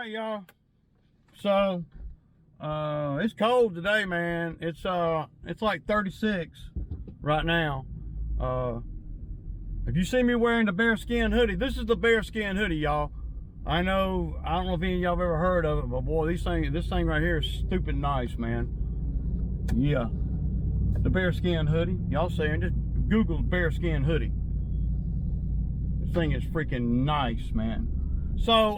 right, y'all. So, it's cold today, man. It's like 36 right now. If you see me wearing the bearskin hoodie, this is the bearskin hoodie, y'all. I don't know if any of y'all have ever heard of it, but boy, this thing right here is stupid nice, man. Yeah, the bearskin hoodie. Y'all saying, just Google bearskin hoodie. This thing is freaking nice, man. So,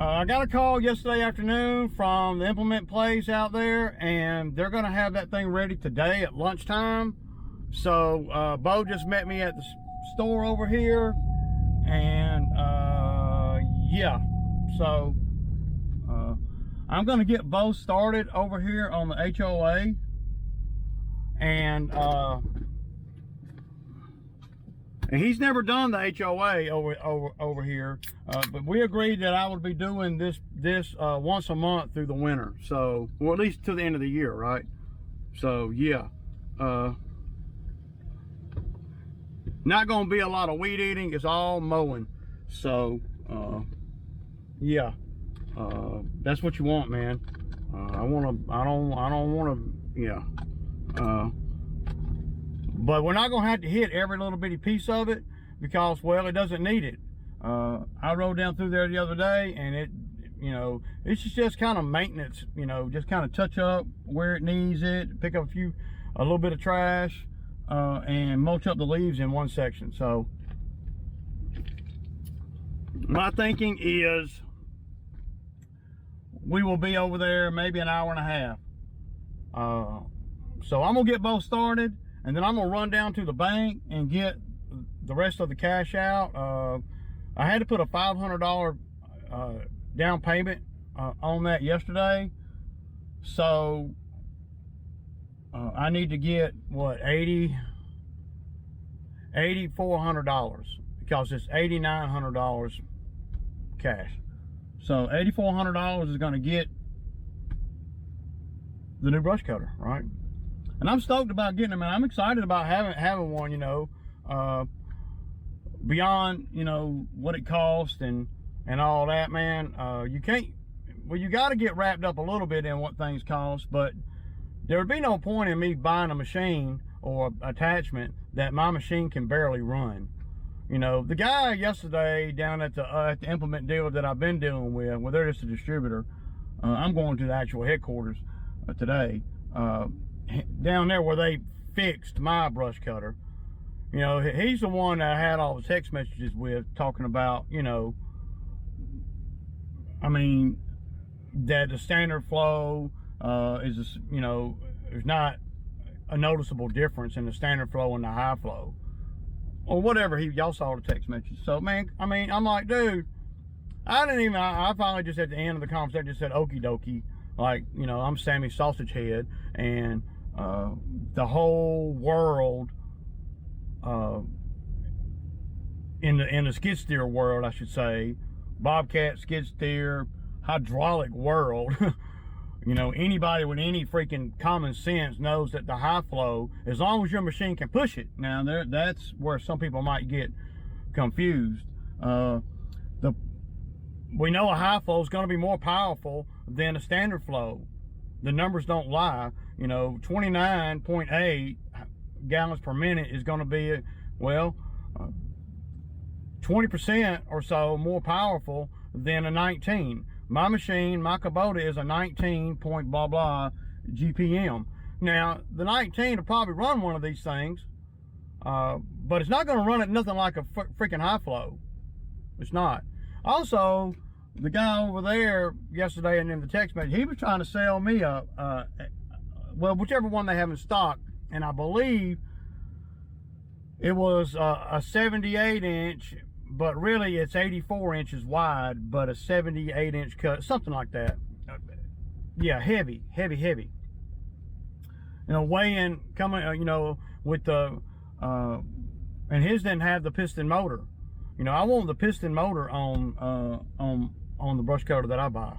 I got a call yesterday afternoon from the implement place out there, and they're going to have that thing ready today at lunchtime. So, Bo just met me at the store over here, and, yeah. So, I'm going to get Bo started over here on the HOA, and he's never done the HOA over here, but we agreed that I would be doing this once a month through the winter, so, or at least to the end of the year, right? So yeah, not going to be a lot of weed eating. It's all mowing. So yeah, that's what you want, man. I don't want to, yeah. But we're not going to have to hit every little bitty piece of it because, well, it doesn't need it. I rode down through there the other day, and it, you know, it's just kind of maintenance, you know, just kind of touch up where it needs it, pick up a little bit of trash, and mulch up the leaves in one section. So my thinking is we will be over there maybe an hour and a half. So I'm going to get both started, and then I'm going to run down to the bank and get the rest of the cash out. I had to put a $500 down payment on that yesterday. So I need to get, what, $8,400 because it's $8,900 cash. So $8,400 is going to get the new brush cutter, right? And I'm stoked about getting them, and I'm excited about having one, you know, beyond, you know, what it costs and all that, man. You got to get wrapped up a little bit in what things cost, but there would be no point in me buying a machine or attachment that my machine can barely run. You know, the guy yesterday down at the implement dealer that I've been dealing with, well, they're just a distributor. I'm going to the actual headquarters today. Down there where they fixed my brush cutter, you know, he's the one that I had all the text messages with talking about, you know, I mean, that the standard flow is, you know, there's not a noticeable difference in the standard flow and the high flow, or whatever. Y'all saw the text message. So, man, I mean, I'm like, dude, I finally just at the end of the conversation just said okie dokie, like, you know, I'm Sammy Sausage Head, and the whole world in the skid steer world, I should say, bobcat, skid steer, hydraulic world, you know, anybody with any freaking common sense knows that the high flow, as long as your machine can push it. Now that's where some people might get confused. We know a high flow is going to be more powerful than a standard flow. The numbers don't lie. You know, 29.8 gallons per minute is going to be, well, 20% or so more powerful than a 19. My machine, my Kubota, is a 19 point blah blah GPM. Now, the 19 will probably run one of these things, but it's not going to run it nothing like a freaking high flow. It's not. Also, the guy over there yesterday and in the text message, he was trying to sell me well, whichever one they have in stock, and I believe it was a 78 inch, but really it's 84 inches wide, but a 78 inch cut, something like that. Yeah, heavy. You know, weighing, coming, you know, with the, and his didn't have the piston motor. You know, I want the piston motor on the brush cutter that I buy.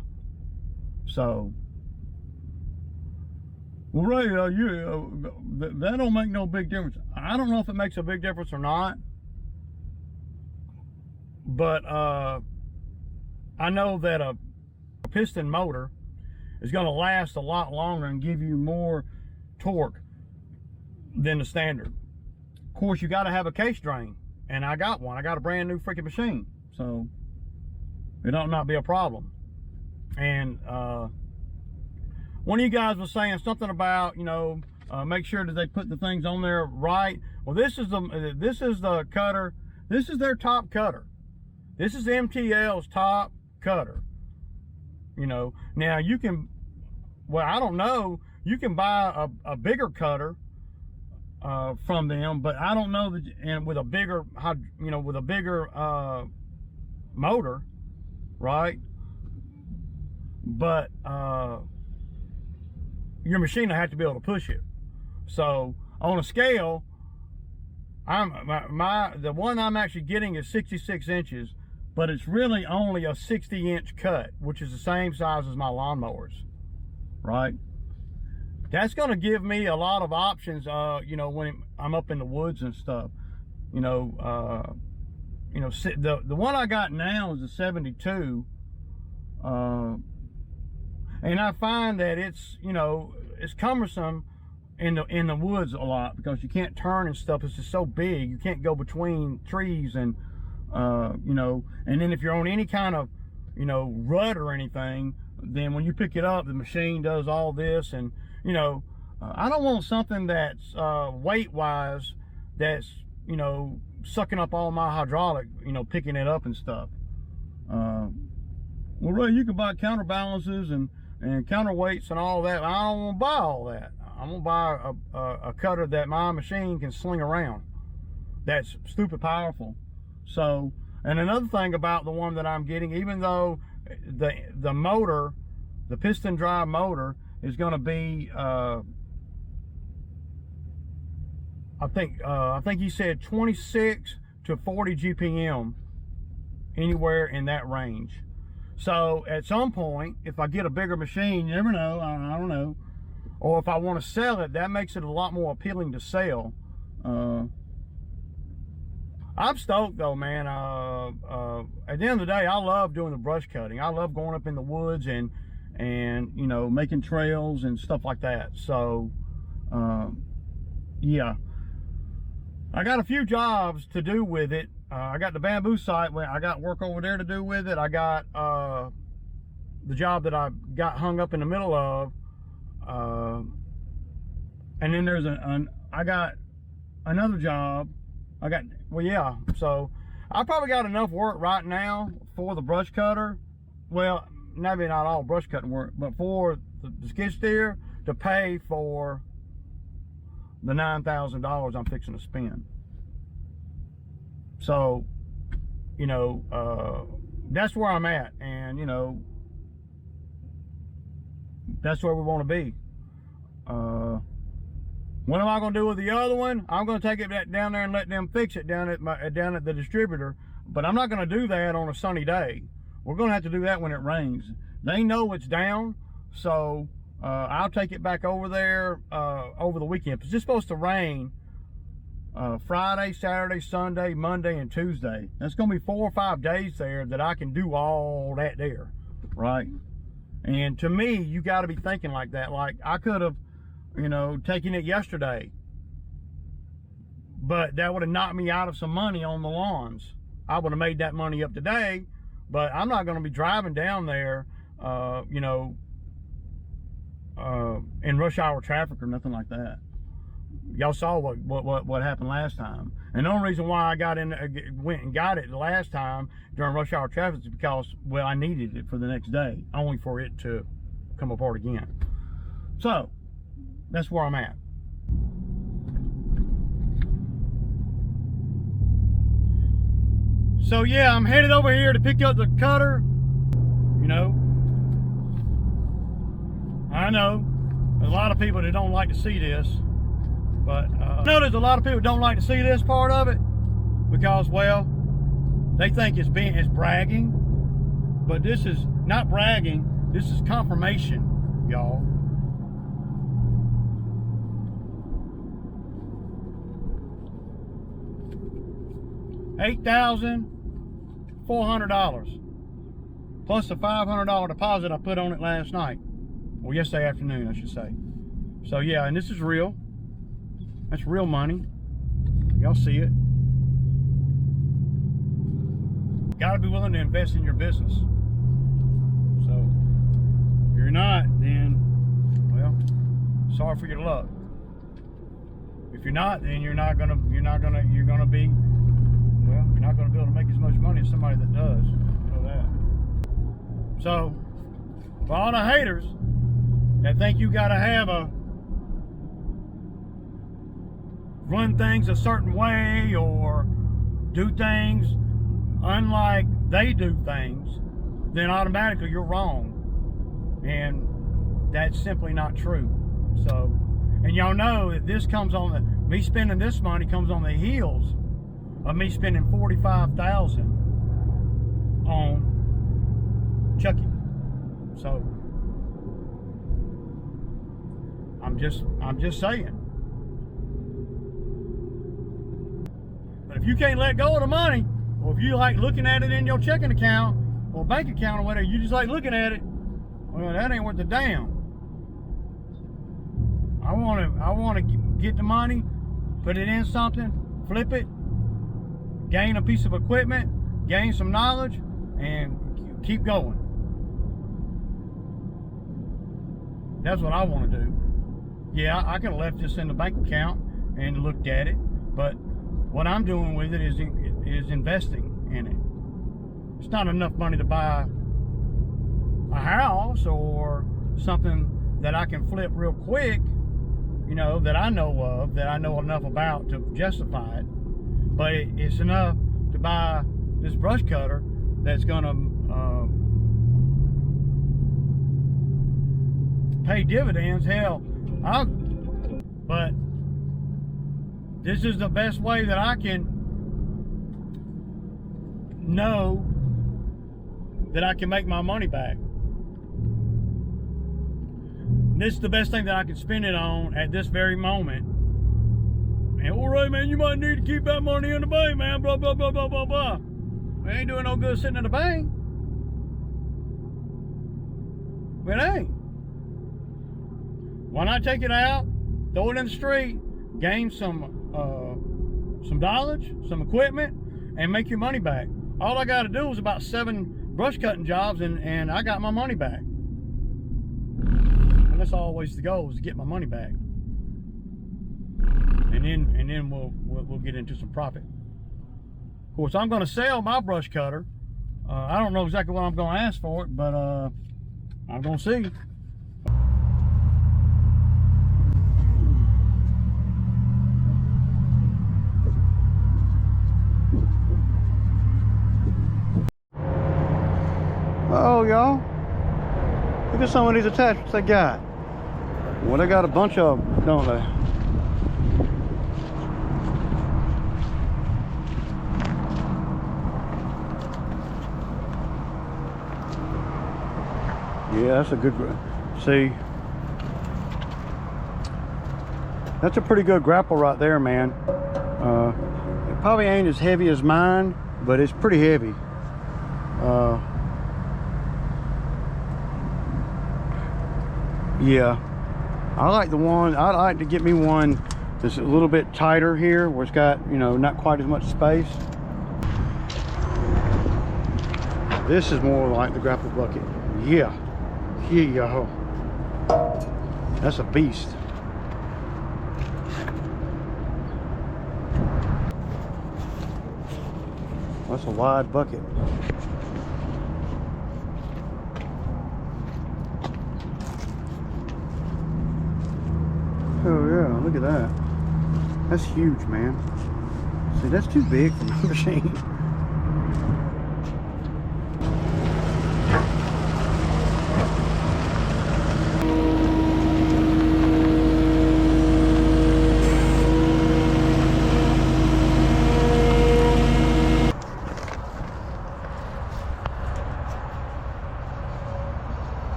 So, well, Ray, that don't make no big difference. I don't know if it makes a big difference or not, but I know that a piston motor is going to last a lot longer and give you more torque than the standard. Of course, you got to have a case drain, and I got one. I got a brand new freaking machine, so it ought not be a problem. And one of you guys was saying something about, you know, make sure that they put the things on there right. Well, this is the cutter. This is their top cutter. This is MTL's top cutter. You know, now you can, well, I don't know, you can buy a bigger cutter from them, but I don't know that, and with a bigger, you know, with a bigger motor, right? But your machine will have to be able to push it. So on a scale, the one I'm actually getting is 66 inches, but it's really only a 60-inch cut, which is the same size as my lawnmowers, right? That's going to give me a lot of options, you know, when I'm up in the woods and stuff. You know, the one I got now is a 72, and I find that it's, you know, it's cumbersome in the woods a lot because you can't turn and stuff. It's just so big. You can't go between trees, and you know, and then if you're on any kind of, you know, rut or anything, then when you pick it up, the machine does all this. And you know, I don't want something that's weight wise that's, you know, sucking up all my hydraulic, you know, picking it up and stuff. Well, Ray, you can buy counterbalances and counterweights and all that. I don't want to buy all that. I'm gonna buy a cutter that my machine can sling around. That's stupid powerful. So, and another thing about the one that I'm getting, even though the motor, the piston drive motor, is going to be, I think he said 26 to 40 GPM, anywhere in that range. So at some point, if I get a bigger machine, you never know, I don't know, or if I want to sell it, that makes it a lot more appealing to sell. I'm stoked though, man. At the end of the day, I love doing the brush cutting. I love going up in the woods and you know, making trails and stuff like that. So yeah, I got a few jobs to do with it. I got the bamboo site, I got work over there to do with it. I got the job that I got hung up in the middle of, and then there's I got another job. Well, yeah, so I probably got enough work right now for the brush cutter. Well, maybe not all brush cutting work, but for the skid steer to pay for the $9,000 I'm fixing to spend. So, you know, that's where I'm at, and you know, that's where we want to be. What am I going to do with the other one? I'm going to take it down there and let them fix it down at the distributor. But I'm not going to do that on a sunny day. We're going to have to do that when it rains. They know it's down, so I'll take it back over there over the weekend. It's just supposed to rain Friday, Saturday, Sunday, Monday, and Tuesday. That's going to be 4 or 5 days there that I can do all that there, right? And to me, you got to be thinking like that. Like, I could have, you know, taken it yesterday, but that would have knocked me out of some money on the lawns. I would have made that money up today, but I'm not going to be driving down there, you know, in rush hour traffic or nothing like that. Y'all saw what happened last time, and the only reason why I went and got it the last time during rush hour traffic is because, well, I needed it for the next day, only for it to come apart again. So that's where I'm at. So yeah, I'm headed over here to pick up the cutter. You know, I know there's a lot of people that don't like to see this, but I know there's a lot of people that don't like to see this part of it because, well, they think it's bragging, but this is not bragging. This is confirmation, y'all. $8,400 plus the $500 deposit I put on it last night. Well, yesterday afternoon, I should say. So yeah, and this is real. That's real money. Y'all see it. Got to be willing to invest in your business. So if you're not, then, well, sorry for your luck. If you're not, then you're not gonna be, well, you're not gonna be able to make as much money as somebody that does. You know that. So for all the haters that think you gotta have a run things a certain way or do things unlike they do things, then automatically you're wrong. And that's simply not true. So, and y'all know that this comes on the, me spending this money comes on the heels of me spending $45,000 on Chucky. So I'm just saying. But if you can't let go of the money, or if you like looking at it in your checking account or bank account or whatever, you just like looking at it, well, that ain't worth a damn. I want to get the money, put it in something, flip it, gain a piece of equipment, gain some knowledge, and keep going. That's what I want to do. Yeah, I could have left this in the bank account and looked at it, but what I'm doing with it is investing in it. It's not enough money to buy a house or something that I can flip real quick, you know, that I know of, that I know enough about to justify it. But it's enough to buy this brush cutter that's gonna pay dividends. Hell, but this is the best way that I can know that I can make my money back. This is the best thing that I can spend it on at this very moment. And all right, man, you might need to keep that money in the bank, man, blah, blah, blah, blah, blah, blah. It ain't doing no good sitting in the bank. It ain't. Why not take it out, throw it in the street, gain some knowledge, some equipment, and make your money back. All I got to do is about 7 brush cutting jobs, and I got my money back. And that's always the goal, is to get my money back. And then we'll get into some profit. Of course, I'm going to sell my brush cutter. I don't know exactly what I'm going to ask for it, but I'm going to see. Oh, y'all, look at some of these attachments they got. Well, they got a bunch of them, don't they? Yeah, that's a good, see, that's a pretty good grapple right there, man. It probably ain't as heavy as mine, but it's pretty heavy. Yeah, I like the one, I'd like to get me one that's a little bit tighter here, where it's got, you know, not quite as much space. This is more like the grapple bucket. Yeah, yeah, that's a beast. That's a wide bucket. Oh yeah, look at that. That's huge, man. See, that's too big for my machine.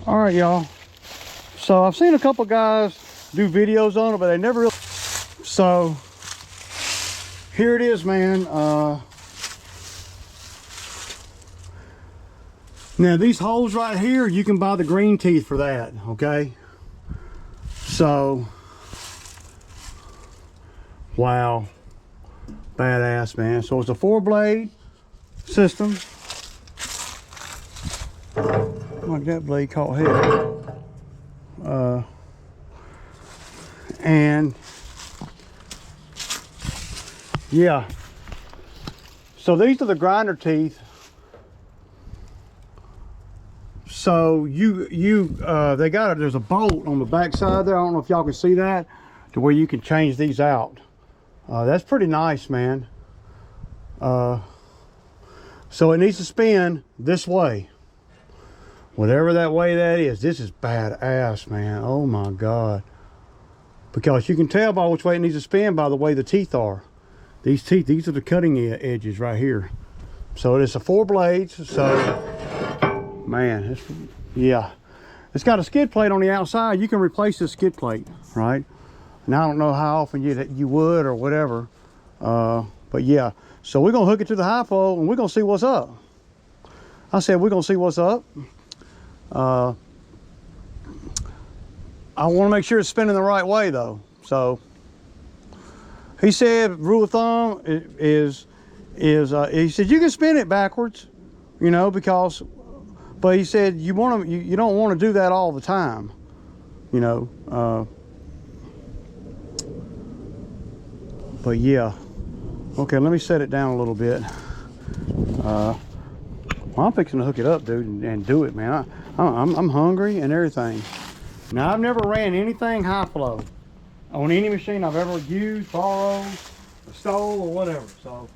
All right, y'all. So I've seen a couple guys do videos on it, but they never really. So here it is, man. Now these holes right here, you can buy the green teeth for that, okay? So, wow, badass, man. So it's a 4-blade system. Like that blade caught here. And yeah, so these are the grinder teeth. So they got it. There's a bolt on the back side there. I don't know if y'all can see that, to where you can change these out. That's pretty nice, man. So it needs to spin this way, whatever that way that is. This is badass, man. Oh my God. Because you can tell by which way it needs to spin by the way the teeth are. These teeth, these are the cutting edges right here. So it's a 4 blades. So, man, yeah. It's got a skid plate on the outside. You can replace this skid plate, right? And I don't know how often you would or whatever. But yeah, so we're gonna hook it to the hypo and we're gonna see what's up. I said we're gonna see what's up. I want to make sure it's spinning the right way though. So he said rule of thumb is he said you can spin it backwards, you know, because, but he said you don't want to do that all the time, you know. But yeah, okay, let me set it down a little bit. Well, I'm fixing to hook it up, dude, and do it, man. I'm hungry and everything. Now, I've never ran anything high flow on any machine I've ever used, borrowed, stole, or whatever. So